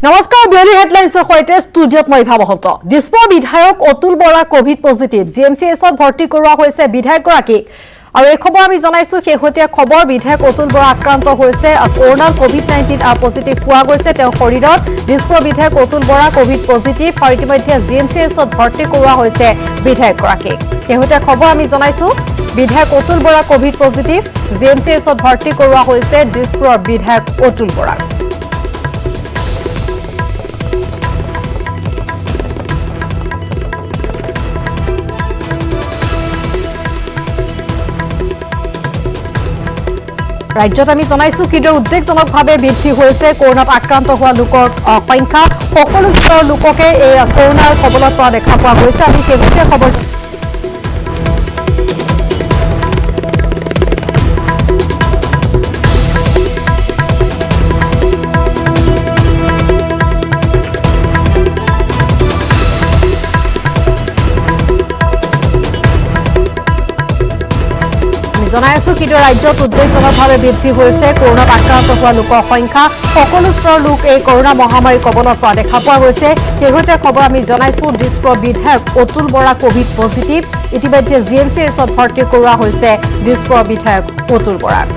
নমস্কাৰ বিয়লি হেডলাইন্সৰ সৈতে ষ্টুডিঅত মই ভাবহত দিছপুৰ বিধায়ক অতুল বৰা কোভিড পজিটিভ জিএমচিএছত ভৰ্তি কৰোৱা হৈছে বিধায়কগৰাকীক আৰু এই খবৰ আমি জনাইছো শেহতীয়া খবৰ বিধায়ক অতুল বৰা আক্ৰান্ত হৈছে কৰোনা কোভিড-19 পজিটিভ পোৱা গৈছে তেওঁৰ শৰীৰত দিছপুৰ বিধায়ক অতুল বৰা কোভিড পজিটিভ আৰু ইতিমধ্যে জিএমচিএছত ভৰ্তি কৰোৱা হৈছে বিধায়কগৰাকীক শেহতীয়া খবৰ আমি জনাইছো বিধায়ক অতুল বৰা কোভিড পজিটিভ জিএমচিএছত ভৰ্তি কৰোৱা হৈছে দিছপুৰৰ বিধায়ক অতুল বৰা ৰাজ্যত আমি জনাইছো কিদৰে উদ্বেগজনকভাৱে বৃদ্ধি হৈছে কৰোনাত আক্ৰান্ত হোৱা লোকৰ সংখ্যা সকলো স্তৰৰ লোককে এই কৰোনাৰ কবলত পৰা দেখা পোৱা গৈছে আমি শেহতীয়া খবৰ জনাইছো কিদৰে ৰাজ্যত উদ্বেগজনকভাৱে বৃদ্ধি হৈছে কৰোনাত আক্ৰান্ত হোৱা লোকৰ সংখ্যা সকলো স্তৰৰ লোক এই কৰোনা মহামাৰীৰ কবলত পৰা দেখা পোৱা গৈছে শেহতীয়া খবৰ আমি জনাইছো দিছপুৰৰ বিধায়ক অতুল বৰা কোভিড পজিটিভ ইতিমধ্যে জিএমচিএছত ভৰ্তি কৰোৱা হৈছে দিছপুৰৰ বিধায়ক অতুল বৰাক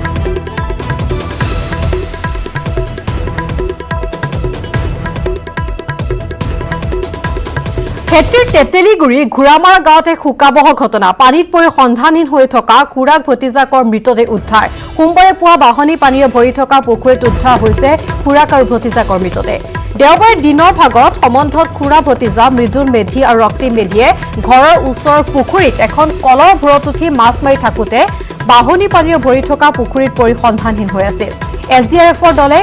খেতিৰ তেতেলিগুৰি ঘোৰামাৰা গাঁৱতে শোকাবহ ঘটনা পানীত পৰি সন্ধানহীন হৈ থকা খুৰাক ভতিজাকৰ মৃতদেহ উদ্ধাৰ সোমবাৰে পুৱা বাহনী পানীৰে ভৰি থকা পুখুৰীত উদ্ধাৰ হৈছে খুৰাক আৰু ভতিজাকৰ মৃতদেহ দেওবাৰে দিনৰ ভাগত সম্বন্ধত খুৰা ভতিজা মৃদুল মেধি আৰু ৰক্তিম মেধিয়ে ঘৰৰ ওচৰৰ পুখুৰীত এখন কলৰ ভূৰত উঠি মাছ মাৰি থাকোতে বাহনী পানীৰে ভৰি থকা পুখুৰীত পৰি সন্ধানহীন হৈ আছিল এছডিআৰএফৰ দলে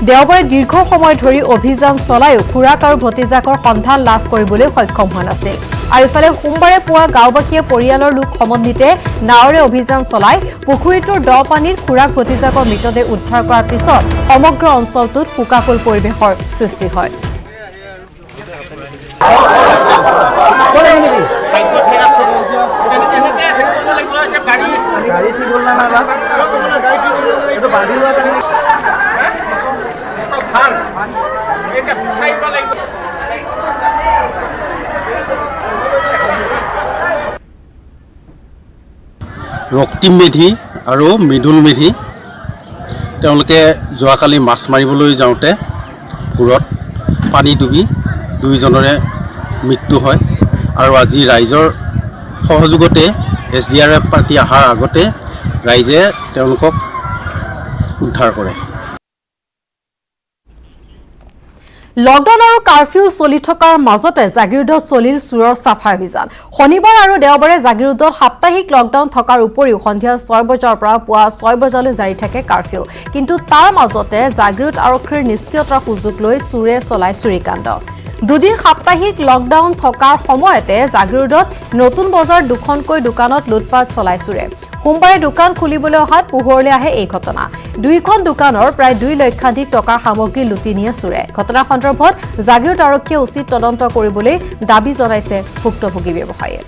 দেওবাৰে দীৰ্ঘ সময় ধৰি অভিযান চলায়ো খুৰাক আৰু ভতিজাকৰ সন্ধান লাভ কৰিবলৈ সক্ষম হোৱা নাছিল আৰু ইফালে সোমবাৰে পুৱা গাঁওবাসীয়ে পৰিয়ালৰ লোক সমন্বিতে নাৱৰে অভিযান চলাই পুখুৰীটোৰ দ পানীৰ খুৰাক ভতিজাকৰ মৃতদেহ উদ্ধাৰ কৰাৰ পিছত সমগ্ৰ অঞ্চলটোত শোকাকুল পৰিৱেশৰ সৃষ্টি হয় ৰক্তিম মেধি আৰু মৃদুল মেধি তেওঁলোকে যোৱাকালি মাছ মাৰিবলৈ যাওঁতে পুৰত পানী ডুবি দুইজনৰে মৃত্যু হয় আৰু আজি ৰাইজৰ সহযোগতে এছডিআৰএফ পাৰ্টি অহাৰ আগতে ৰাইজে তেওঁলোকক উদ্ধাৰ কৰে লকডাউন আৰু কাৰফিউ চলি থকাৰ মাজতে জাগিৰোডত চলিল চুৰৰ চাফাই অভিযান শনিবাৰ আৰু দেওবাৰে জাগিৰোডত সাপ্তাহিক লকডাউন থকাৰ উপৰিও সন্ধিয়া 6 বজাৰ পৰা পুৱা 6 বজালৈ জাৰি থাকে কাৰফিউ কিন্তু তাৰ মাজতে জাগিৰোড আৰক্ষীৰ নিষ্ক্ৰিয়তাৰ সুযোগ লৈ চুৰে চলাই চুৰিকাণ্ড দুদিন সাপ্তাহিক লকডাউন থকাৰ সময়তে জাগিৰোডত নতুন বজাৰ দুখনকৈ দোকানত লুটপাট চলাই চুৰে সোমবাৰে দোকান খুলিবলৈ অহাত পোহৰলৈ আহে এই ঘটনা দুইখন দোকানৰ প্ৰায় 2 লক্ষাধিক টকাৰ সামগ্ৰী লুটি নিয়ে চুৰে ঘটনা সন্দৰ্ভত জাগিৰোড আৰক্ষীয়ে উচিত তদন্ত কৰিবলৈ দাবী জনাইছে ভুক্তভোগী ব্যৱসায়ীয়ে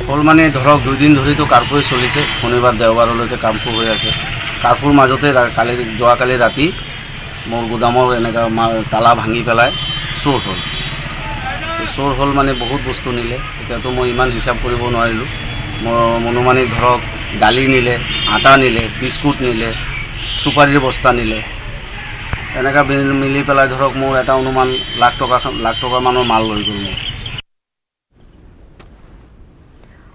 হল মানে ধৰক 2 দিন ধৰিতো কাৰফিউ চলিছে শনিবাৰ দেওবাৰলৈকে কাৰফিউ হৈ আছে কাৰফিউৰ মাজতে যোৱাকালি ৰাতি মোৰ গুদামৰ এনেকা তালা ভাঙি পেলাই চোৰ হ'ল মানে বহুত বস্তু নিলে এতিয়াতো মই ইমান হিচাপ কৰিব নোৱাৰিলোঁ মোৰ মনোমানি ধৰক দালি নিলে আটা নিলে বিস্কুট নিলে চুপাৰীৰ বস্তা নিলে এনেকা মিলি পেলাই ধৰক মোৰ এটা অনুমান লাখ টকা মানৰ মাল লৈ গ'ল মোৰ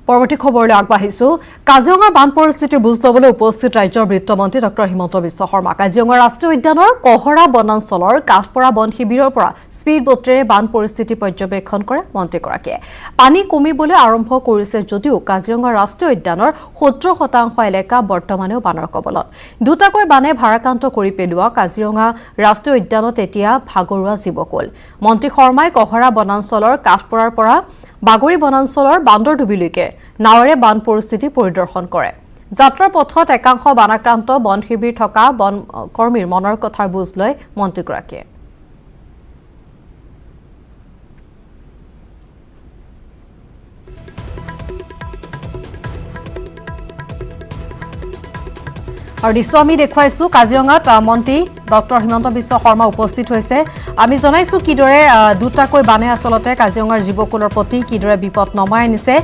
পৰৱৰ্তী খবৰলৈ আগবাঢ়িছো কাজিৰঙাৰ বান পৰিস্থিতি বুজ ল'বলৈ উপস্থিত ৰাজ্যৰ বিত্তমন্ত্ৰী ডক্টৰ হিমন্ত বিশ্ব শৰ্মা কাজিৰঙা ৰাষ্ট্ৰীয় উদ্যানৰ কহৰা বনাঞ্চলৰ কাঠপৰা বন শিবিৰৰ পৰা স্পীড বোটেৰে বান পৰিস্থিতি পৰ্যবেক্ষণ কৰে মন্ত্ৰীগৰাকীয়ে পানী কমিবলৈ আৰম্ভ কৰিছে যদিও কাজিৰঙা ৰাষ্ট্ৰীয় উদ্যানৰ 70% এলেকা বৰ্তমানেও বানৰ কবলত দুটাকৈ বানে ভাৰাক্ৰান্ত কৰি পেলোৱা কাজিৰঙা ৰাষ্ট্ৰীয় উদ্যানত এতিয়া ভাগৰুৱা জীৱকুল মন্ত্ৰী শৰ্মাই কহৰা বনাঞ্চলৰ কাঠপৰাৰ পৰা বাগৰি বনাঞ্চলৰ বান্দৰডুবিলৈকে নাৱৰে বান পৰিস্থিতি পৰিদৰ্শন কৰে যাত্ৰাৰ পথত একাংশ বানাক্ৰান্ত বন শিবিৰ থকা বন কৰ্মীৰ মনৰ কথাৰ বুজ লয় মন্ত্ৰীগৰাকীয়ে আৰু দৃশ্য আমি দেখুৱাইছোঁ কাজিৰঙাত মন্ত্ৰী ডক্টৰ হিমন্ত বিশ্ব শৰ্মা উপস্থিত হৈছে আমি জনাইছোঁ কিদৰে দুটাকৈ বানে আচলতে কাজিৰঙাৰ জীৱকুলৰ প্ৰতি কিদৰে বিপদ নমাই আনিছে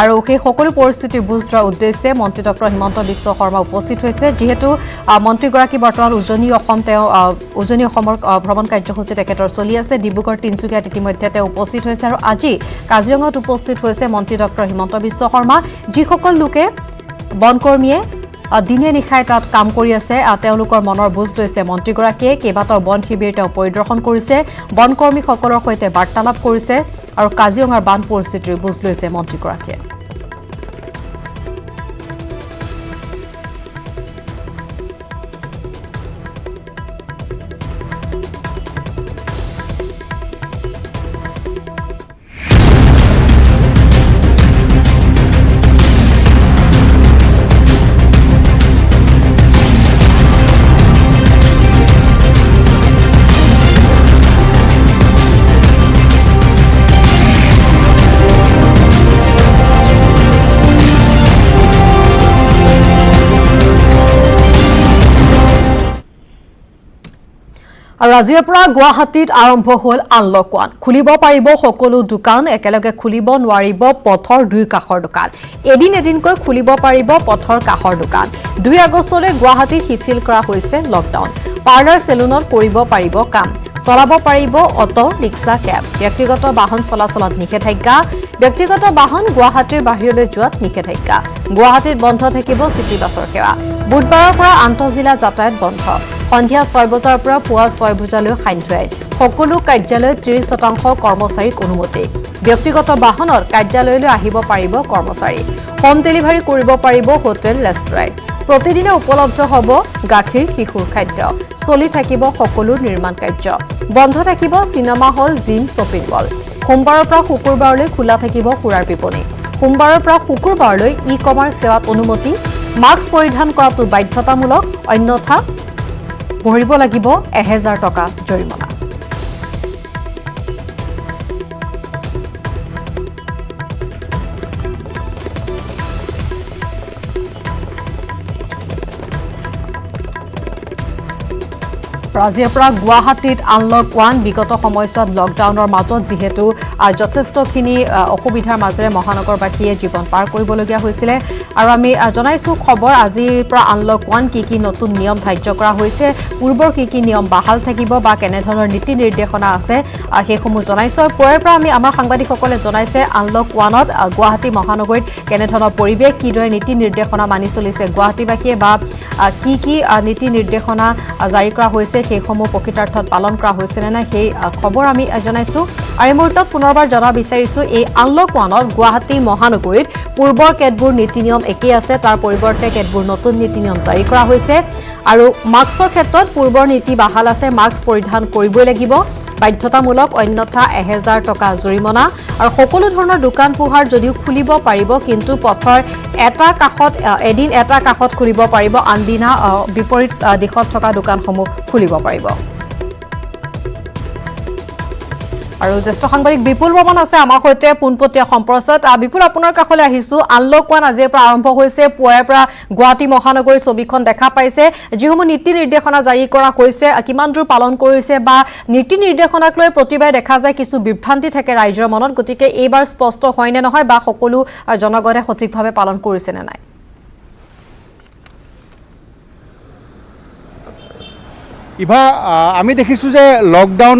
আৰু সেই সকলো পৰিস্থিতি বুজ লোৱাৰ উদ্দেশ্যে মন্ত্ৰী ডক্টৰ হিমন্ত বিশ্ব শৰ্মা উপস্থিত হৈছে যিহেতু মন্ত্ৰীগৰাকী বৰ্তমান উজনি অসমৰ ভ্ৰমণ কাৰ্যসূচী তেখেতৰ চলি আছে ডিব্ৰুগড় তিনিচুকীয়াত ইতিমধ্যে তেওঁ উপস্থিত হৈছে আৰু আজি কাজিৰঙাত উপস্থিত হৈছে মন্ত্ৰী ডক্টৰ হিমন্ত বিশ্ব শৰ্মা যিসকল লোকে বনকৰ্মীয়ে দিনে নিশাই তাত কাম কৰি আছে তেওঁলোকৰ মনৰ বুজ লৈছে মন্ত্ৰীগৰাকীয়ে কেইবাটাও বন শিবিৰ তেওঁ পৰিদৰ্শন কৰিছে বনকৰ্মীসকলৰ সৈতে বাৰ্তালাপ কৰিছে আৰু কাজিৰঙাৰ বান পৰিস্থিতিৰ বুজ লৈছে মন্ত্ৰীগৰাকীয়ে আৰু আজিৰ পৰা গুৱাহাটীত আৰম্ভ হ'ল আনলক 1 খুলিব পাৰিব সকলো দোকান একেলগে খুলিব নোৱাৰিব পথৰ দুই কাষৰ দোকান এদিনকৈ খুলিব পাৰিব পথৰ কাষৰ দোকান 2 আগষ্টলৈ গুৱাহাটীত শিথিল কৰা হৈছে লকডাউন পাৰ্লাৰ সেলুনত কৰিব পাৰিব কাম চলাব পাৰিব অটো ৰিক্সা কেব ব্যক্তিগত বাহন চলাচলত নিষেধাজ্ঞা ব্যক্তিগত বাহন গুৱাহাটীৰ বাহিৰলৈ যোৱাত নিষেধাজ্ঞা গুৱাহাটীত বন্ধ থাকিব চিটি বাছৰ সেৱা বুধবাৰৰ পৰা আন্তঃজিলা যাতায়াত বন্ধ সন্ধিয়া 6 বজাৰ পৰা পুৱা 6 বজালৈ সান্ধ্য আইন সকলো কাৰ্যালয়ত 30% কৰ্মচাৰীক অনুমতি ব্যক্তিগত বাহনত কাৰ্যালয়লৈ আহিব পাৰিব কৰ্মচাৰী হোম ডেলিভাৰী কৰিব পাৰিব হোটেল ৰেষ্টুৰেণ্ট প্ৰতিদিনে উপলব্ধ হ'ব গাখীৰ শিশুৰ খাদ্য চলি থাকিব সকলো নিৰ্মাণ কাৰ্য বন্ধ থাকিব cinema hall gym shopping mall সোমবাৰৰ পৰা শুকুৰবাৰলৈ খোলা থাকিব সুৰাৰ বিপণী সোমবাৰৰ পৰা শুকুৰবাৰলৈ ই-কমাৰ্চ সেৱাত অনুমতি মাস্ক পৰিধান কৰাটো বাধ্যতামূলক অন্যথা ভৰিব লাগিব 1000 টকা জৰিমনা আজিৰ পৰা গুৱাহাটীত আনলক 1 বিগত সময়ছোৱাত লকডাউনৰ মাজত যিহেতু যথেষ্টখিনি অসুবিধাৰ মাজেৰে মহানগৰবাসীয়ে জীৱন পাৰ কৰিবলগীয়া হৈছিলে আৰু আমি জনাইছোঁ খবৰ আজিৰ পৰা আনলক 1 কি নতুন নিয়ম ধাৰ্য কৰা হৈছে পূৰ্বৰ কি নিয়ম বাহাল থাকিব বা কেনেধৰণৰ নীতি নিৰ্দেশনা আছে সেইসমূহ জনাইছোঁ পুৱাৰ পৰা আমি আমাৰ সাংবাদিকসকলে জনাইছে আনলক 1ত গুৱাহাটী মহানগৰীত কেনেধৰণৰ পৰিৱেশ কিদৰে নীতি নিৰ্দেশনা মানি চলিছে গুৱাহাটীবাসীয়ে বা কি নীতি নিৰ্দেশনা জাৰি কৰা হৈছে সেইসমূহ প্ৰকৃতাৰ্থত পালন কৰা হৈছে নে নাই সেই খবৰ আমি জনাইছোঁ আৰু এই মুহূৰ্তত পুনৰবাৰ জনা বিচাৰিছোঁ এই আনলক 1ত গুৱাহাটী মহানগৰীত পূৰ্বৰ কেতবোৰ নীতি নিয়ম একেই আছে তাৰ পৰিৱৰ্তে কেতবোৰ নতুন নীতি নিয়ম জাৰি কৰা হৈছে আৰু মাস্কৰ ক্ষেত্ৰত পূৰ্বৰ নীতি বাহাল আছে মাস্ক পৰিধান কৰিবই লাগিব বাধ্যতামূলক অন্যথা 1000 টকা জৰিমনা আৰু সকলো ধৰণৰ দোকান পোহাৰ যদিও খুলিব পাৰিব কিন্তু পথৰ এদিন এটা কাষত খুলিব পাৰিব আনদিনা বিপৰীত দিশত থকা দোকানসমূহ খুলিব পাৰিব আৰু জ্যেষ্ঠ সাংবাদিক বিপুল বৰ্মন আছে আমাৰ সৈতে পোনপটীয়া সম্প্ৰচাৰত বিপুল আপোনাৰ কাষলৈ আহিছোঁ আনলক 1 আজিৰ পৰা আৰম্ভ হৈছে পুৱাৰ পৰা গুৱাহাটী মহানগৰীৰ ছবিখন দেখা পাইছে যিসমূহ নীতি নিৰ্দেশনা জাৰি কৰা হৈছে কিমান দূৰ পালন কৰিছে বা নীতি নিৰ্দেশনাক লৈ প্ৰতিবাৰে দেখা যায় কিছু বিভ্ৰান্তি থাকে ৰাইজৰ মনত গতিকে এইবাৰ স্পষ্ট হয় নে নহয় বা সকলো জনগণে সঠিকভাৱে পালন কৰিছে নে নাই ইভা আমি দেখিছোঁ যে লকডাউন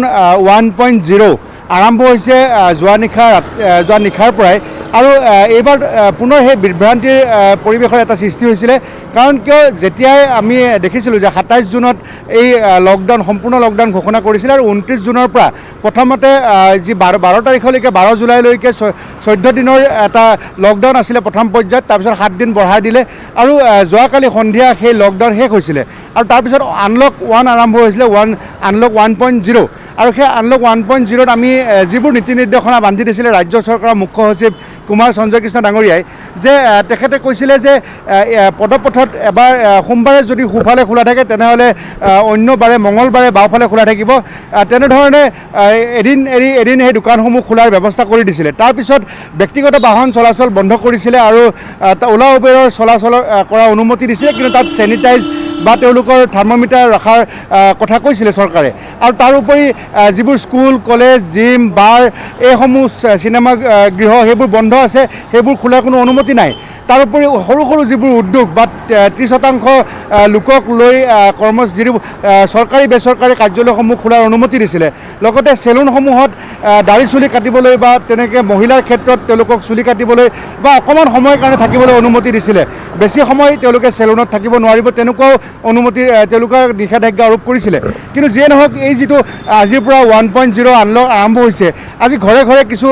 1.0 আৰম্ভ হৈছে যোৱা নিশাৰ পৰাই আৰু এইবাৰ পুনৰ সেই বিভ্ৰান্তিৰ পৰিৱেশৰ এটা সৃষ্টি হৈছিলে কাৰণ কিয় যেতিয়াই আমি দেখিছিলোঁ যে 27 জুনত এই সম্পূৰ্ণ লকডাউন ঘোষণা কৰিছিলে আৰু 29 জুনৰ পৰা প্ৰথমতে যি 12 তাৰিখলৈকে 12 জুলাইলৈকে 14 দিনৰ এটা লকডাউন আছিলে প্ৰথম পৰ্যায়ত তাৰপিছত 7 দিন বঢ়াই দিলে আৰু যোৱাকালি সন্ধিয়া সেই লকডাউন শেষ হৈছিলে আৰু তাৰপিছত আনলক 1 আৰম্ভ হৈছিলে আনলক 1.0 আৰু সেই আনলক 1.0ত আমি যিবোৰ নীতি নিৰ্দেশনা বান্ধি দিছিলে ৰাজ্য চৰকাৰৰ মুখ্য সচিব কুমাৰ সঞ্জয় কৃষ্ণ ডাঙৰীয়াই যে তেখেতে কৈছিলে যে পদপথত এবাৰ সোমবাৰে যদি সোঁফালে খোলা থাকে তেনেহ'লে অন্য বাৰে মঙলবাৰে বাওঁফালে খোলা থাকিব তেনেধৰণে এদিন সেই দোকানসমূহ খোলাৰ ব্যৱস্থা কৰি দিছিলে তাৰপিছত ব্যক্তিগত বাহন চলাচল বন্ধ কৰিছিলে আৰু ওলা উবেৰৰ চলাচল কৰাৰ অনুমতি দিছিলে কিন্তু তাত চেনিটাইজ বা তেওঁলোকৰ থাৰ্মোমিটাৰ ৰখাৰ কথা কৈছিলে চৰকাৰে আৰু তাৰোপৰি যিবোৰ স্কুল কলেজ জিম বাৰ এইসমূহ চিনেমা গৃহ সেইবোৰ বন্ধ আছে সেইবোৰ খোলাৰ কোনো অনুমতি নাই তাৰোপৰি সৰু সৰু যিবোৰ উদ্যোগ বা 30% লোকক লৈ যিবোৰ চৰকাৰী বেচৰকাৰী কাৰ্যালয়সমূহ খোলাৰ অনুমতি দিছিলে লগতে চেলুনসমূহত দাড়ি চুলি কাটিবলৈ বা তেনেকৈ মহিলাৰ ক্ষেত্ৰত তেওঁলোকক চুলি কাটিবলৈ বা অকণমান সময়ৰ কাৰণে থাকিবলৈ অনুমতি দিছিলে বেছি সময় তেওঁলোকে চেলুনত থাকিব নোৱাৰিব তেনেকুৱাও অনুমতি তেওঁলোকৰ নিষেধাজ্ঞা আৰোপ কৰিছিলে কিন্তু যিয়ে নহওক এই যিটো আজিৰ পৰা 1.0 আনলক আৰম্ভ হৈছে আজি ঘৰে ঘৰে কিছু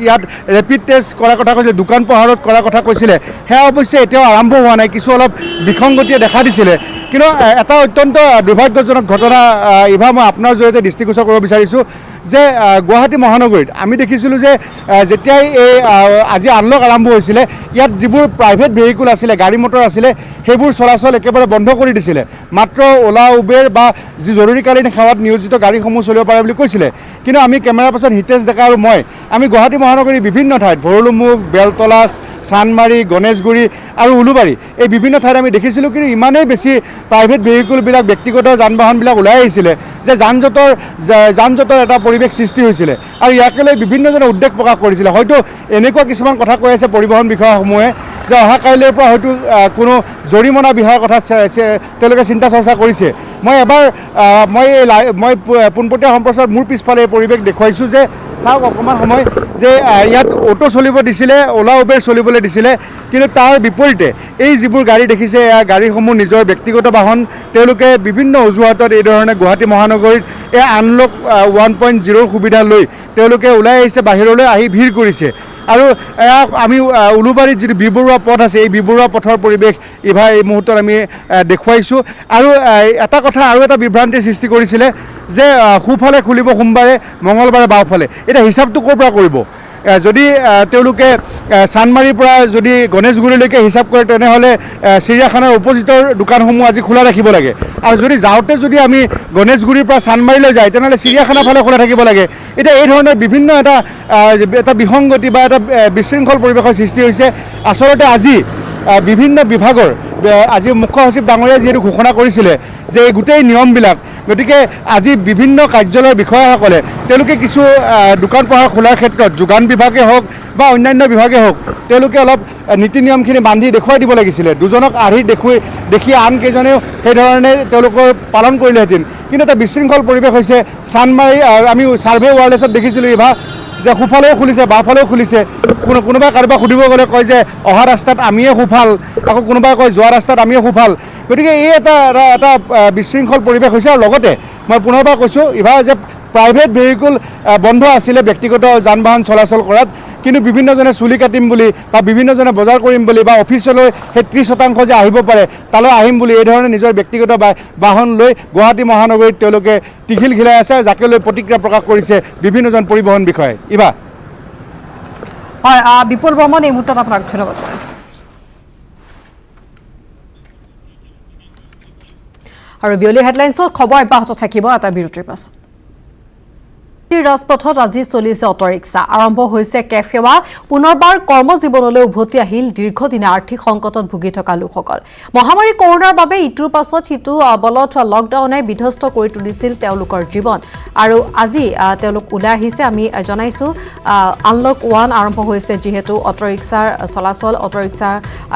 ইয়াত ৰেপিড টেষ্ট কৰাৰ কথা কৈছে দোকান পোহাৰত কৰাৰ কথা কৈছিলে সেয়া অৱশ্যে এতিয়াও আৰম্ভ হোৱা নাই কিছু অলপ বিসংগতিয়ে দেখা দিছিলে কিন্তু এটা অত্যন্ত দুৰ্ভাগ্যজনক ঘটনা ইভা মই আপোনাৰ জৰিয়তে দৃষ্টিগোচৰ কৰিব বিচাৰিছোঁ যে গুৱাহাটী মহানগৰীত আমি দেখিছিলোঁ যে যেতিয়াই এই আজি আনলক আৰম্ভ হৈছিলে ইয়াত যিবোৰ প্ৰাইভেট ভেহিকুল আছিলে গাড়ী মটৰ আছিলে সেইবোৰ চলাচল একেবাৰে বন্ধ কৰি দিছিলে মাত্ৰ ওলা উবেৰ বা যি জৰুৰীকালীন সেৱাত নিয়োজিত গাড়ীসমূহ চলিব পাৰে বুলি কৈছিলে কিন্তু আমি কেমেৰাৰ পাছত হিতেশ ডেকা আৰু মই আমি গুৱাহাটী মহানগৰীৰ বিভিন্ন ঠাইত ভৰলুমুখ বেলতলা চানমাৰী গণেশগুৰি আৰু উলুবাৰী এই বিভিন্ন ঠাইত আমি দেখিছিলোঁ কিন্তু ইমানেই বেছি প্ৰাইভেট ভেহিকুলবিলাক ব্যক্তিগত যান বাহনবিলাক ওলাই আহিছিলে যে যান জঁটৰ এটা পৰিৱেশ সৃষ্টি হৈছিলে আৰু ইয়াকে লৈ বিভিন্নজনে উদ্বেগ প্ৰকাশ কৰিছিলে হয়তো এনেকুৱা কিছুমান কথা কৈ আছে পৰিবহণ বিষয়াসমূহে যে অহা কাইলৈৰ পৰা হয়তো কোনো জৰিমনা বিহাৰ কথা তেওঁলোকে চিন্তা চৰ্চা কৰিছে মই পোনপটীয়া সম্প্ৰচাৰত মোৰ পিছফালে এই পৰিৱেশ দেখুৱাইছোঁ যে চাওক অকণমান সময় যে ইয়াত অটো চলিব দিছিলে ওলা উবেৰ চলিবলৈ দিছিলে কিন্তু তাৰ বিপৰীতে এই যিবোৰ গাড়ী দেখিছে এয়া গাড়ীসমূহ নিজৰ ব্যক্তিগত বাহন তেওঁলোকে বিভিন্ন অজুহাতত এই ধৰণে গুৱাহাটী মহানগৰীত এই আনলক 1.0 সুবিধা লৈ তেওঁলোকে ওলাই আহিছে বাহিৰলৈ আহি ভিৰ কৰিছে আৰু আমি উলুবাৰীত যিটো বিবৰুৱা পথ আছে এই বিবৰুৱা পথৰ পৰিৱেশ ইভা এই মুহূৰ্তত আমি দেখুৱাইছোঁ আৰু এটা বিভ্ৰান্তিৰ সৃষ্টি কৰিছিলে যে সোঁফালে খুলিব সোমবাৰে মঙলবাৰে বাওঁফালে এতিয়া হিচাপটো ক'ৰ পৰা কৰিব যদি তেওঁলোকে চানমাৰীৰ পৰা যদি গণেশগুৰিলৈকে হিচাপ কৰে তেনেহ'লে চিৰিয়াখানাৰ অপজিটৰ দোকানসমূহ আজি খোলা ৰাখিব লাগে আৰু যদি যাওঁতে যদি আমি গণেশগুৰিৰ পৰা চানমাৰীলৈ যায় তেনেহ'লে চিৰিয়াখানাৰ ফালে খোলা থাকিব লাগে এতিয়া এই ধৰণৰ বিভিন্ন এটা বিসংগতি বা এটা বিশৃংখল পৰিৱেশৰ সৃষ্টি হৈছে আচলতে আজি বিভিন্ন বিভাগৰ আজি মুখ্য সচিব ডাঙৰীয়াই যিহেতু ঘোষণা কৰিছিলে যে এই গোটেই নিয়মবিলাক গতিকে আজি বিভিন্ন কাৰ্যালয়ৰ বিষয়াসকলে তেওঁলোকে কিছু দোকান পোহাৰ খোলাৰ ক্ষেত্ৰত যোগান বিভাগে হওক বা অন্যান্য বিভাগে হওক তেওঁলোকে অলপ নীতি নিয়মখিনি বান্ধি দেখুৱাই দিব লাগিছিলে দুজনক আৰ্হি দেখি আন কেইজনেও সেইধৰণে তেওঁলোকৰ পালন কৰিলেহেঁতেন কিন্তু এটা বিশৃংখল পৰিৱেশ হৈছে চানমাৰী আমি ছাৰ্ভে ৱাৰলেছত দেখিছিলোঁ ইভা যে সোঁফালেও খুলিছে বাওঁফালেও খুলিছে কোনোবাই কাৰোবাক সুধিব গ'লে কয় যে অহা ৰাস্তাত আমিয়ে সোঁফাল আকৌ কোনোবাই কয় যোৱা ৰাস্তাত আমিয়ে সোঁফাল গতিকে এই এটা বিশৃংখল পৰিৱেশ হৈছে আৰু লগতে মই পুনৰবাৰ কৈছোঁ ইভা যে প্ৰাইভেট ভেহিকুল বন্ধ আছিলে ব্যক্তিগত যান বাহন চলাচল কৰাত কিন্তু বিভিন্নজনে চুলি কাটিম বুলি বা বিভিন্নজনে বজাৰ কৰিম বুলি বা অফিচলৈ সেই 30% যে আহিব পাৰে তালৈ আহিম বুলি এই ধৰণে নিজৰ ব্যক্তিগত বাহন লৈ গুৱাহাটী মহানগৰীত তেওঁলোকে টিঘিল ঘিলাই আছে যাকে লৈ প্ৰতিক্ৰিয়া প্ৰকাশ কৰিছে বিভিন্নজন পৰিবহণ বিষয়াই ইভা হয় বিপুল বৰ্মন এই মুহূৰ্তত আপোনাক ধন্যবাদ জনাইছোঁ আৰু বিয়লি হেডলাইন্সত খবৰ অব্যাহত থাকিব এটা বিৰতিৰ পাছত ৰাজপথত আজি চলিছে অটো ৰিক্সা আৰম্ভ হৈছে কেব সেৱা পুনৰবাৰ কৰ্মজীৱনলৈ উভতি আহিল দীৰ্ঘদিনীয়া আৰ্থিক সংকটত ভুগি থকা লোকসকল মহামাৰী কৰোনাৰ বাবে ইটোৰ পাছত সিটো বলত লকডাউনে বিধ্বস্ত কৰি তুলিছিল তেওঁলোকৰ জীৱন আৰু আজি তেওঁলোক ওলাই আহিছে আমি জনাইছোঁ আনলক 1 আৰম্ভ হৈছে যিহেতু অটো ৰিক্সাৰ চলাচল অটো ৰিক্সাৰ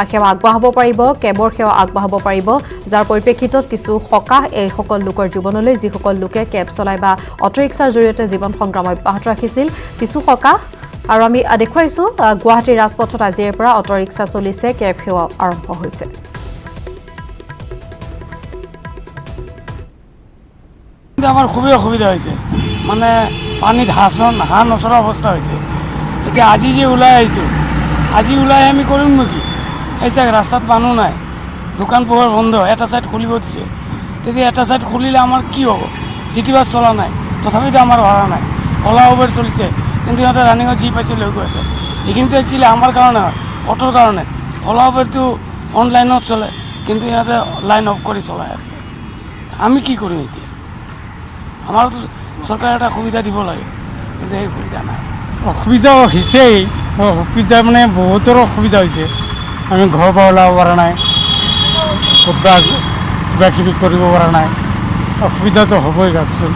সেৱা আগবঢ়াব পাৰিব কেবৰ সেৱা আগবঢ়াব পাৰিব যাৰ পৰিপ্ৰেক্ষিতত কিছু সকাহ এইসকল লোকৰ জীৱনলৈ যিসকল লোকে কেব চলাই বা অটো ৰিক্সাৰ জৰিয়তে জীৱন সংগ্ৰাম অব্যাহত ৰাখিছিল কিছু সকাহ আৰু আমি দেখুৱাইছোঁ গুৱাহাটীৰ ৰাজপথত আজিৰ পৰা অটো ৰিক্সা চলিছে কেব সেৱা আৰম্ভ হৈছে আমাৰ খুবই অসুবিধা হয়েছে মানে পানিত হাঁহ নচৰা অৱস্থা হৈছে এতিয়া আজি যে ওলাই আহিছোঁ আজি ওলাই আমি কৰিম নেকি এই চাওক ৰাস্তাত মানুহ নাই দোকান পোহাৰ বন্ধ এটা সাইড খুলিব দিছে তেতিয়া এটা সাইড খুলিলে আমাৰ কি হ'ব চিটি বাছ চলা নাই তথাপিতো আমাৰ ভাড়া নাই ওলা উবেৰ চলিছে কিন্তু সিহঁতে ৰানিঙত যি পাইছে লৈ গৈ আছে এইখিনিতো একচুৱেলি আমাৰ কাৰণে হয়, অটোৰ কাৰণে। অলা উবেৰটো অনলাইনত চলে, কিন্তু ইহঁতে লাইন অফ কৰি চলাই আছে। আমি কি কৰিম এতিয়া? আমাৰতো চৰকাৰে এটা সুবিধা দিব লাগে, কিন্তু সেই সুবিধা নাই। অসুবিধা হৈছেই, অসুবিধা মানে বহুতৰ অসুবিধা হৈছে। আমি ঘৰৰ পৰা ওলাব পৰা নাই, ক'ৰবাত কিবা কিবি কৰিব পৰা নাই, অসুবিধাটো হ'বই ভাবচোন।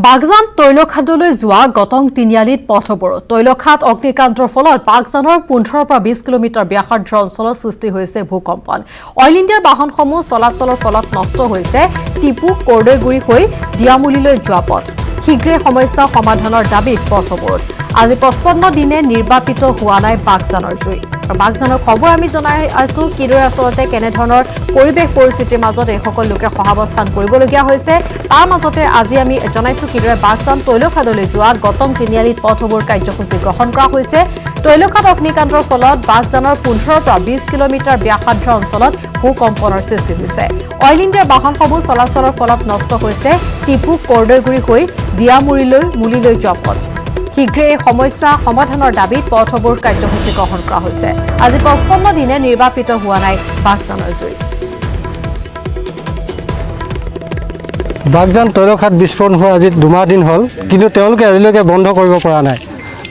বাগজান তৈলখাদলৈ যোৱা গটং তিনিআলিত পথ অৱৰোধ। তৈলখাদ অগ্নিকাণ্ডৰ ফলত বাগজানৰ 15 পৰা 20 কিলোমিটাৰ ব্যাসাৰ্ধ অঞ্চলত সৃষ্টি হৈছে ভূকম্পন। অইল ইণ্ডিয়াৰ বাহনসমূহ চলাচলৰ ফলত নষ্ট হৈছে টিপু কৰ্দৈগুৰি হৈ দিয়ামুলিলৈ যোৱা পথ। শীঘ্ৰে সমস্যা সমাধানৰ দাবীত পথ অৱৰোধ। আজি 55 দিনে নিৰ্বাপিত হোৱা নাই বাগজানৰ জুই। বাগজানৰ খবৰ আমি জনাই আছো কিদৰে আচলতে কেনেধৰণৰ পৰিৱেশ পৰিস্থিতিৰ মাজত এইসকল লোকে সহাৱস্থান কৰিবলগীয়া হৈছে। তাৰ মাজতে আজি আমি জনাইছো কিদৰে বাগজান তৈলখাদলৈ যোৱা গটং তিনিআলিত পথ অৱৰোধ কাৰ্যসূচী গ্ৰহণ কৰা হৈছে। তৈলখাদ অগ্নিকাণ্ডৰ ফলত বাগজানৰ 15 পৰা 20 কিলোমিটাৰ ব্যাসাৰ্ধ অঞ্চলত ভূকম্পনৰ সৃষ্টি হৈছে। অইল ইণ্ডিয়াৰ বাহনসমূহ চলাচলৰ ফলত নষ্ট হৈছে টিপু কৰ্দৈগুৰি হৈ দিয়ামুলিলৈ যোৱা পথ। শীঘ্ৰে এই সমস্যা সমাধানৰ দাবীত পথ অৱৰোধ কাৰ্যসূচী গ্ৰহণ কৰা হৈছে। আজি 55 দিনে নিৰ্বাপিত হোৱা নাই বাগজানৰ জুই। বাগজান তৈলখাদ বিস্ফোৰণ হোৱা আজি 2 মাহ দিন হ'ল, কিন্তু তেওঁলোকে আজিলৈকে বন্ধ কৰিব পৰা নাই।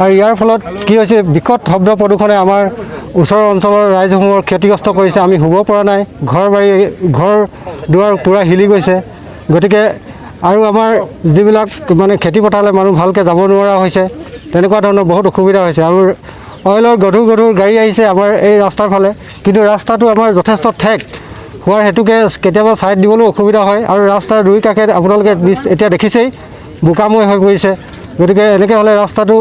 আৰু ইয়াৰ ফলত কি হৈছে, বিকট শব্দ প্ৰদূষণে আমাৰ ওচৰৰ অঞ্চলৰ ৰাইজসমূহৰ ক্ষতিগ্ৰস্ত কৰিছে। আমি শুব পৰা নাই, ঘৰ দুৱাৰ পূৰা হিলি গৈছে। গতিকে আৰু আমাৰ যিবিলাক মানে খেতি পথাৰলৈ মানুহ ভালকৈ যাব নোৱাৰা হৈছে, তেনেকুৱা ধৰণৰ বহুত অসুবিধা হৈছে। আৰু অইলৰ গধুৰ গাড়ী আহিছে আমাৰ এই ৰাস্তাৰ ফালে, কিন্তু ৰাস্তাটো আমাৰ যথেষ্ট ঠেক হোৱাৰ হেতুকে কেতিয়াবা ছাইড দিবলৈও অসুবিধা হয়। আৰু ৰাস্তাৰ দুই কাষে আপোনালোকে এতিয়া দেখিছেই বোকাময় হৈ পৰিছে। গতিকে এনেকৈ হ'লে ৰাস্তাটো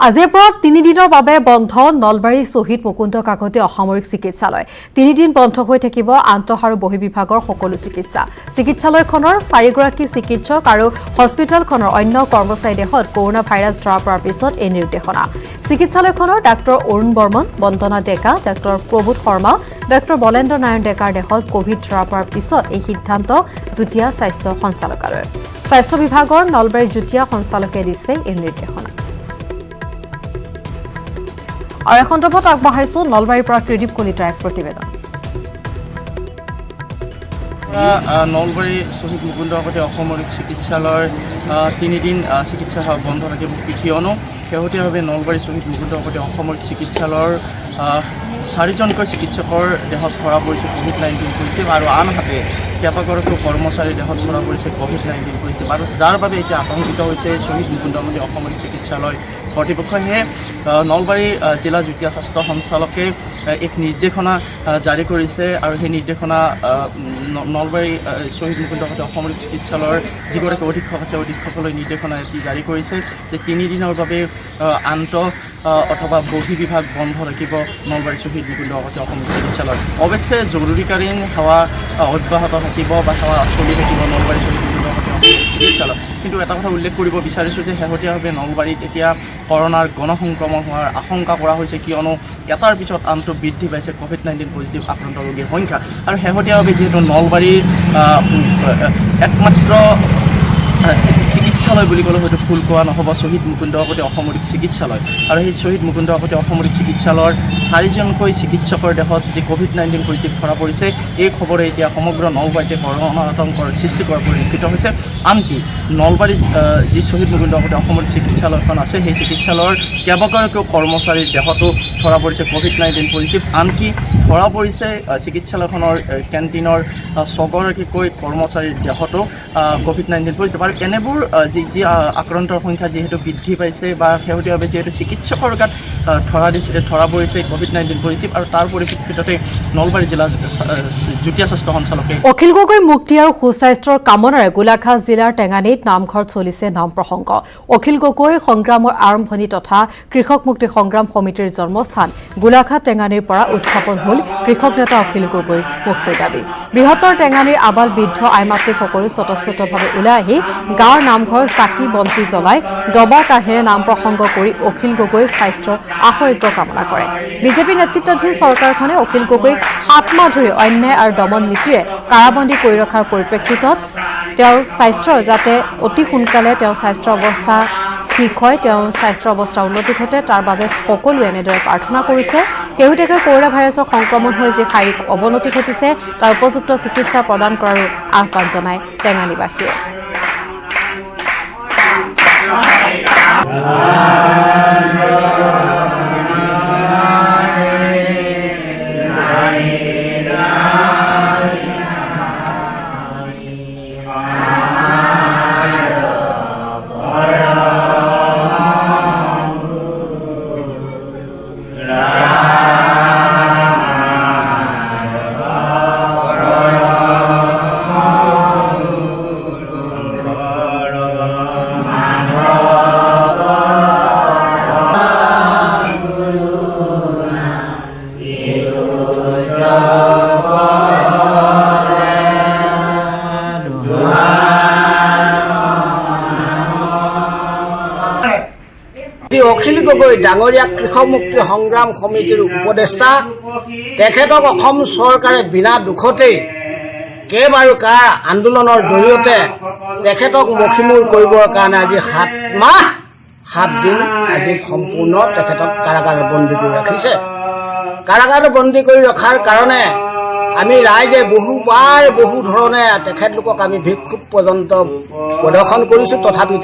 আজিৰ পৰা 3 দিনৰ বাবে বন্ধ নলবাৰী শ্বহীদ মুকুন্দ কাকতি অসামৰিক চিকিৎসালয়। 3 দিন বন্ধ হৈ থাকিব আন্তঃ আৰু বহিৰ্বিভাগৰ সকলো চিকিৎসা। চিকিৎসালয়খনৰ 4গৰাকী চিকিৎসক আৰু হস্পিটেলখনৰ অন্য কৰ্মচাৰী দেহত কৰোনা ভাইৰাছ ধৰা পৰাৰ পিছত এই নিৰ্দেশনা। চিকিৎসালয়খনৰ ডাঃ অৰুণ বৰ্মন, বন্দনা ডেকা, ডাঃ প্ৰভুত শৰ্মা, ডাঃ বলেন্দ্ৰ নাৰায়ণ ডেকাৰ দেহত কভিড ধৰা পৰাৰ পিছত এই সিদ্ধান্ত যুটীয়া স্বাস্থ্য সঞ্চালকালয়ৰ। স্বাস্থ্য বিভাগৰ নলবাৰীৰ যুটীয়া সঞ্চালকে দিছে এই নিৰ্দেশনা। আৰু এই সন্দৰ্ভত আগবঢ়াইছো নলবাৰীৰ পৰা ত্ৰিদীপ কলিতাৰ এক প্ৰতিবেদন। নলবাৰী শ্বহীদ মুকুন্দ কাকতি অসামৰিক চিকিৎসালয়ৰ 3 দিন চিকিৎসা সেৱা বন্ধ থাকিব, কিয়নো শেহতীয়াভাৱে নলবাৰী শ্বহীদ মুকুন্দ কাকতি অসামৰিক চিকিৎসালয়ৰ 4জনকৈ চিকিৎসকৰ দেহত ধৰা পৰিছে COVID-19 পজিটিভ, আৰু আনহাতে কেইবাগৰাকীও কৰ্মচাৰীৰ দেহত ধৰা পৰিছে COVID-19 পজিটিভ, আৰু যাৰ বাবে এতিয়া আতংকিত হৈছে শ্বহীদ মুকুন্দ কাকতি অসামৰিক চিকিৎসালয় কৰ্তৃপক্ষই। সেয়ে নলবাৰী জিলা যুটীয়া স্বাস্থ্য সঞ্চালকে এক নিৰ্দেশনা জাৰি কৰিছে, আৰু সেই নিৰ্দেশনা নলবাৰী শ্বহীদ মুকুন্দ কাকতি অসামৰিক চিকিৎসালয়ৰ যিগৰাকী অধীক্ষক আছে অধীক্ষকলৈ নিৰ্দেশনা এটি জাৰি কৰিছে যে 3 দিনৰ বাবে আন্তঃ অথবা বহিৰ্বিভাগ বন্ধ ৰাখিব নলবাৰী শ্বহীদ মুকুন্দ কাকতি অসামৰিক চিকিৎসালয়। অৱশ্যে জৰুৰীকালীন সেৱা অব্যাহত থাকিব বা সেৱা চলি থাকিব নলবাৰী শ্বহীদ মুকুন্দ কাকতি অসামৰিক চিকিৎসালয়। কিন্তু এটা কথা উল্লেখ কৰিব বিচাৰিছোঁ যে শেহতীয়াভাৱে নলবাৰীত এতিয়া কৰোনাৰ গণসংক্ৰমণ হোৱাৰ আশংকা কৰা হৈছে, কিয়নো এটাৰ পিছত আনটো বৃদ্ধি পাইছে COVID-19 পজিটিভ আক্ৰান্ত ৰোগীৰ সংখ্যা। আৰু শেহতীয়াভাৱে যিহেতু নলবাৰীৰ একমাত্ৰ চিকিৎসালয় বুলি ক'লে হয়তো ভুল কোৱা নহ'ব শ্বহীদ মুকুন্দ কাকতি অসামৰিক চিকিৎসালয়, আৰু সেই শ্বহীদ মুকুন্দ কাকতি অসামৰিক চিকিৎসালয়ৰ 4জনকৈ চিকিৎসকৰ দেহত যি COVID-19 পজিটিভ ধৰা পৰিছে, এই খবৰে এতিয়া সমগ্ৰ নলবাৰীতে কৰোনা আতংকৰ সৃষ্টি কৰা পৰিলক্ষিত হৈছে। আনকি নলবাৰীত যি শ্বহীদ মুকুন্দ কাকতি অসামৰিক চিকিৎসালয়খন আছে, সেই চিকিৎসালয়ৰ কেইবাগৰাকীও কৰ্মচাৰীৰ দেহতো ধৰা পৰিছে COVID-19 পজিটিভ। আনকি ধৰা পৰিছে চিকিৎসালয়খনৰ কেণ্টিনৰ 6গৰাকীকৈ কৰ্মচাৰীৰ দেহতো COVID-19 পজিটিভ। আৰু এনেবোৰ যি আক্ৰান্তৰ সংখ্যা যিহেতু বৃদ্ধি পাইছে বা শেহতীয়াভাৱে যিহেতু চিকিৎসকৰ গাত ধৰা পৰিছে COVID-19 পজিটিভ, আৰু তাৰ পৰিপ্ৰেক্ষিততে নলবাৰী জিলা যুটীয়া স্বাস্থ্য সঞ্চালকে অখিল গগৈ মুক্তি আৰু সুস্বাস্থ্যৰ কামনাৰে গোলাঘাট জিলাৰ টেঙানীত নামঘৰত চলিছে নাম প্ৰসংগ। অখিল গগৈ সংগ্ৰামৰ আৰম্ভণি তথা কৃষক মুক্তি সংগ্ৰাম সমিতিৰ জন্মস্থান গোলাঘাট টেঙানীৰ পৰা উত্থাপন হ'ল কৃষক নেতা অখিল গগৈৰ মুক্তিৰ দাবী। বৃহত্তৰ টেঙানীৰ আবাল বৃদ্ধ আইমাতৃ সকলো স্বতঃস্ফূৰ্তভাৱে ওলাই আহি গাঁৱৰ নামঘৰ চাকি বন্তি জ্বলাই দবা কাহেৰে নাম প্ৰসংগ কৰি অখিল গগৈ স্বাস্থ্যৰ আশোৰোগ্য কামনা কৰে। বিজেপি নেতৃত্বাধীন চৰকাৰখনে অখিল গগৈক 7 মাহ ধৰি অন্যায় আৰু দমন নীতিৰে কাৰাবন্দী কৰি ৰখাৰ পৰিপ্ৰেক্ষিতত তেওঁৰ স্বাস্থ্যৰ যাতে অতি সোনকালে তেওঁৰ স্বাস্থ্যৰ অৱস্থা ঠিক হয়, তেওঁৰ স্বাস্থ্যৰ অৱস্থা উন্নতি ঘটে, তাৰ বাবে সকলোৱে এনেদৰে প্ৰাৰ্থনা কৰিছে। শেহতীয়াকৈ কৰোনা ভাইৰাছৰ সংক্ৰমণ হৈ যি শাৰীৰিক অৱনতি ঘটিছে তাৰ উপযুক্ত চিকিৎসা প্ৰদান কৰাৰো আহ্বান জনায় টেঙানীবাসীয়ে। অখিল গগৈ ডাঙৰীয়া কৃষক মুক্তি সংগ্ৰাম সমিতিৰ উপদেষ্টা, তেখেতক অসম চৰকাৰে বিনা দুখতেই কেইবাৰো কাৰ আন্দোলনৰ জৰিয়তে তেখেতক মষিমূৰ কৰিবৰ কাৰণে আজি 7 মাহ 7 দিন আজি সম্পূৰ্ণ তেখেতক কাৰাগাৰত বন্দী কৰি ৰাখিছে। কাৰাগাৰত বন্দী কৰি ৰখাৰ কাৰণে আমি ৰাইজে বহুবাৰ বহু ধৰণে তেখেতলোকক আমি বিক্ষোভ পৰ্যন্ত প্ৰদৰ্শন কৰিছোঁ। তথাপি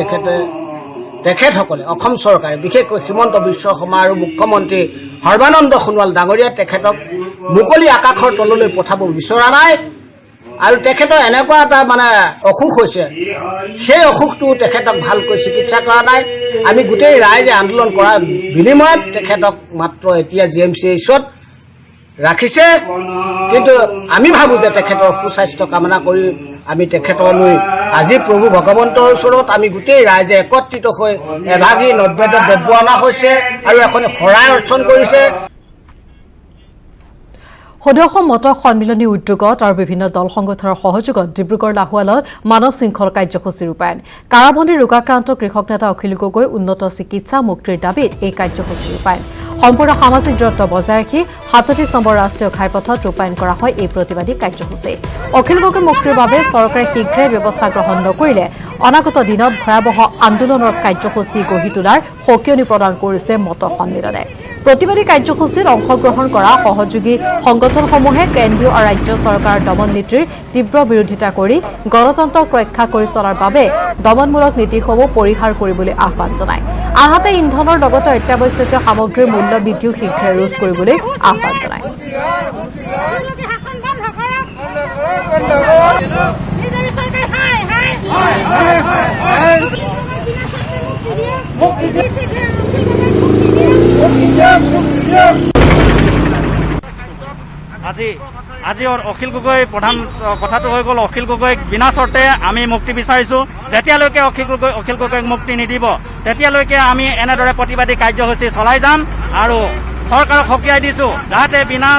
তেখেতসকলে অসম চৰকাৰে বিশেষকৈ হিমন্ত বিশ্ব শৰ্মা আৰু মুখ্যমন্ত্ৰী সৰ্বানন্দ সোণোৱাল ডাঙৰীয়াই তেখেতক মুকলি আকাশৰ তললৈ পঠাব বিচৰা নাই। আৰু তেখেতৰ এনেকুৱা এটা অসুখ হৈছে, সেই অসুখটো তেখেতক ভালকৈ চিকিৎসা কৰা নাই। আমি গোটেই ৰাইজে আন্দোলন কৰাৰ বিনিময়ত তেখেতক মাত্ৰ এতিয়া GMCHত ৰাখিছে। কিন্তু আমি ভাবোঁ যে তেখেতৰ সুস্বাস্থ্য কামনা কৰি আমি তেখেতলৈ আজি প্ৰভু ভগৱন্তৰ ওচৰত আমি গোটেই ৰাইজে একত্ৰিত হৈ এভাগী নৈবেদ্য দ্ৰব্য অনা হৈছে আৰু এখন শৰাই অৰ্চন কৰিছে। সদস্য মত সন্মিলনী উদ্যোগত আৰু বিভিন্ন দল সংগঠনৰ সহযোগত ডিব্ৰুগড় লাহোৱালত মানৱ শৃংখল কাৰ্যসূচী ৰূপায়ণ। কাৰাবন্দী ৰোগাক্ৰান্ত কৃষক নেতা অখিল গগৈ উন্নত চিকিৎসা মুক্তিৰ দাবীত এই কাৰ্যসূচী ৰূপায়ণ। সম্পূৰ্ণ সামাজিক দূৰত্ব বজাই ৰাখি 37 নম্বৰ ৰাষ্ট্ৰীয় ঘাইপথত ৰূপায়ণ কৰা হয় এই প্ৰতিবাদী কাৰ্যসূচী। অখিল গগৈ মুক্তিৰ বাবে চৰকাৰে শীঘ্ৰে ব্যৱস্থা গ্ৰহণ নকৰিলে অনাগত দিনত ভয়াৱহ আন্দোলনৰ কাৰ্যসূচী গঢ়ি তোলাৰ সকিয়নি প্ৰদান কৰিছে মত সন্মিলনে। প্ৰতিবাদী কাৰ্যসূচীত অংশগ্ৰহণ কৰা সহযোগী সংগঠনসমূহে কেন্দ্ৰীয় আৰু ৰাজ্য চৰকাৰৰ দমন নীতিৰ তীব্ৰ বিৰোধিতা কৰি গণতন্ত্ৰক ৰক্ষা কৰি চলাৰ বাবে দমনমূলক নীতিসমূহ পৰিহাৰ কৰিবলৈ আহ্বান জনায়। আনহাতে ইন্ধনৰ লগতে অত্যাৱশ্যকীয় সামগ্ৰীৰ মূল্য বৃদ্ধিও শীঘ্ৰে ৰোধ কৰিবলৈ আহ্বান জনায়। আজি অখিল গগৈ প্ৰধান কথাটো হৈ গ'ল, অখিল গগৈক বিনা চৰ্তে আমি মুক্তি বিচাৰিছোঁ। যেতিয়ালৈকে অখিল গগৈক মুক্তি নিদিব তেতিয়ালৈকে আমি এনেদৰে প্ৰতিবাদী কাৰ্যসূচী চলাই যাম আৰু চৰকাৰক সকীয়াই দিছোঁ যাতে বিনা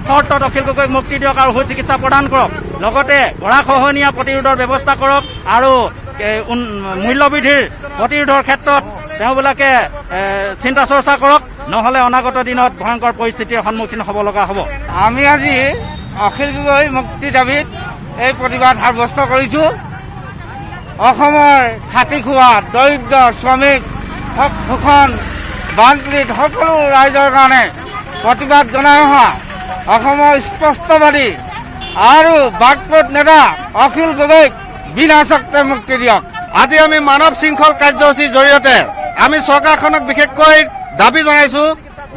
চৰ্তত অখিল গগৈক মুক্তি দিয়ক আৰু সুচিকিৎসা প্ৰদান কৰক, লগতে গৰাখহনীয়া প্ৰতিৰোধৰ ব্যৱস্থা কৰক আৰু মূল্যবৃদ্ধিৰ প্ৰতিৰোধৰ ক্ষেত্ৰত তেওঁবিলাকে চিন্তা চৰ্চা কৰক, নহ'লে অনাগত দিনত ভয়ংকৰ পৰিস্থিতিৰ সন্মুখীন হ'ব লগা হ'ব। আমি আজি অখিল গগৈ মুক্তি দাবীত এই প্ৰতিবাদ সাব্যস্ত কৰিছোঁ। অসমৰ খাটি খোৱা দৰিদ্ৰ শ্ৰমিক শোষণ বানপীড়িত সকলো ৰাইজৰ কাৰণে প্ৰতিবাদ জনাই অহা অসমৰ স্পষ্টবাদী আৰু বাকপট নেতা অখিল গগৈক বিনা চৰ্তে মুক্তি দিয়ক। আজি আমি মানৱ শৃংখল কাৰ্যসূচীৰ জৰিয়তে আমি চৰকাৰখনক বিশেষকৈ দাবী জনাইছোঁ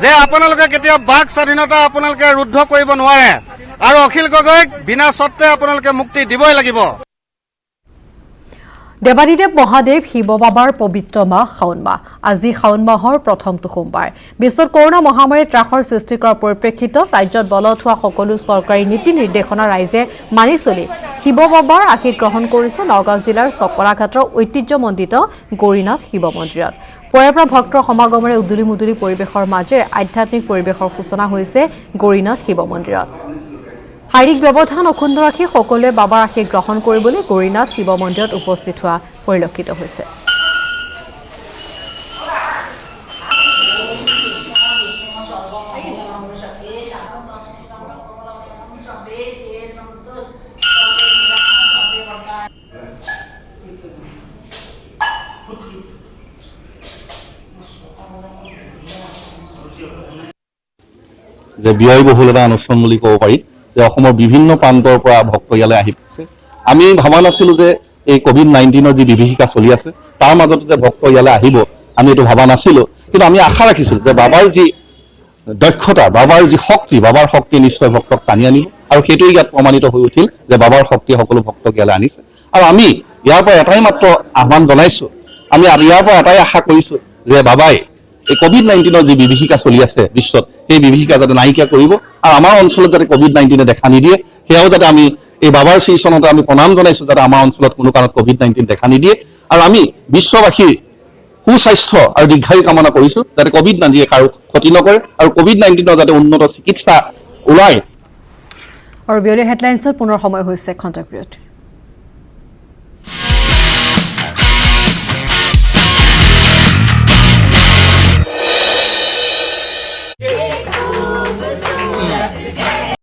যে আপোনালোকে কেতিয়াও বাক স্বাধীনতা আপোনালোকে ৰুদ্ধ কৰিব নোৱাৰে আৰু অখিল গগৈক বিনা চৰ্তে আপোনালোকে মুক্তি দিবই লাগিব। দেৱাদিদেৱ মহাদেৱ শিৱ বাবাৰ পবিত্ৰ মাহ শাওণ মাহ। আজি শাওণ মাহৰ প্ৰথমটো সোমবাৰ। বিশ্বত কৰোনা মহামাৰীৰ ত্ৰাসৰ সৃষ্টি কৰাৰ পৰিপ্ৰেক্ষিতত ৰাজ্যত বলত হোৱা সকলো চৰকাৰী নীতি নিৰ্দেশনা ৰাইজে মানি চলি শিৱ বাবাৰ আশীষ গ্ৰহণ কৰিছে নগাঁও জিলাৰ চকৰাঘাটৰ ঐতিহ্যমণ্ডিত গৌৰীনাথ শিৱ মন্দিৰত। পুৱাৰে পৰা ভক্তৰ সমাগমেৰে উদুলি মুদুলি পৰিৱেশৰ মাজেৰে আধ্যাত্মিক পৰিৱেশৰ সূচনা হৈছে গৌৰীনাথ শিৱ মন্দিৰত। শাৰীৰিক ব্যৱধান অক্ষুণ্ণ ৰাখি সকলোৱে বাবাৰ আশীষ গ্ৰহণ কৰিবলৈ গৌৰীনাথ শিৱ মন্দিৰত উপস্থিত হোৱা পৰিলক্ষিত হৈছে। যে ব্যয়বহুল এটা অনুষ্ঠান বুলি ক'ব পাৰি যে অসমৰ বিভিন্ন প্ৰান্তৰ পৰা ভক্ত ইয়ালৈ আহি পাইছে আমি ভবা নাছিলোঁ যে এই COVID-19 যি বিভীষিকা চলি আছে তাৰ মাজতে যে ভক্ত ইয়ালৈ আহিব আমি এইটো ভবা নাছিলোঁ কিন্তু আমি আশা ৰাখিছিলোঁ যে বাবাৰ যি দক্ষতা বাবাৰ যি শক্তি বাবাৰ শক্তি নিশ্চয় ভক্তক টানি আনিব আৰু সেইটোৱে ইয়াত প্ৰমাণিত হৈ উঠিল যে বাবাৰ শক্তি সকলো ভক্তক ইয়ালৈ আনিছে আৰু আমি ইয়াৰ পৰা এটাই মাত্ৰ আহ্বান জনাইছোঁ আমি ইয়াৰ পৰা এটাই আশা কৰিছোঁ যে বাবাই এই COVID-19 যি বিভীষিকা চলি আছে বিশ্বত সেই বিভীষিকা যাতে নাইকিয়া কৰিব আৰু আমাৰ অঞ্চলত যাতে COVID-19 দেখা নিদিয়ে সেয়াও যাতে আমি এই বাবাৰ শ্ৰীচৰণতে আমি প্ৰণাম জনাইছোঁ যাতে আমাৰ অঞ্চলত কোনো কাৰণত COVID-19 দেখা নিদিয়ে আৰু আমি বিশ্ববাসীৰ সুস্বাস্থ্য আৰু দীৰ্ঘায়ু কামনা কৰিছোঁ যাতে COVID-19 কাৰো ক্ষতি নকৰে আৰু COVID-19 যাতে উন্নত চিকিৎসা ওলায় আৰু বিয়লি হেডলাইন্সত পুনৰ সময় হৈছে খন্তেক বিৰতি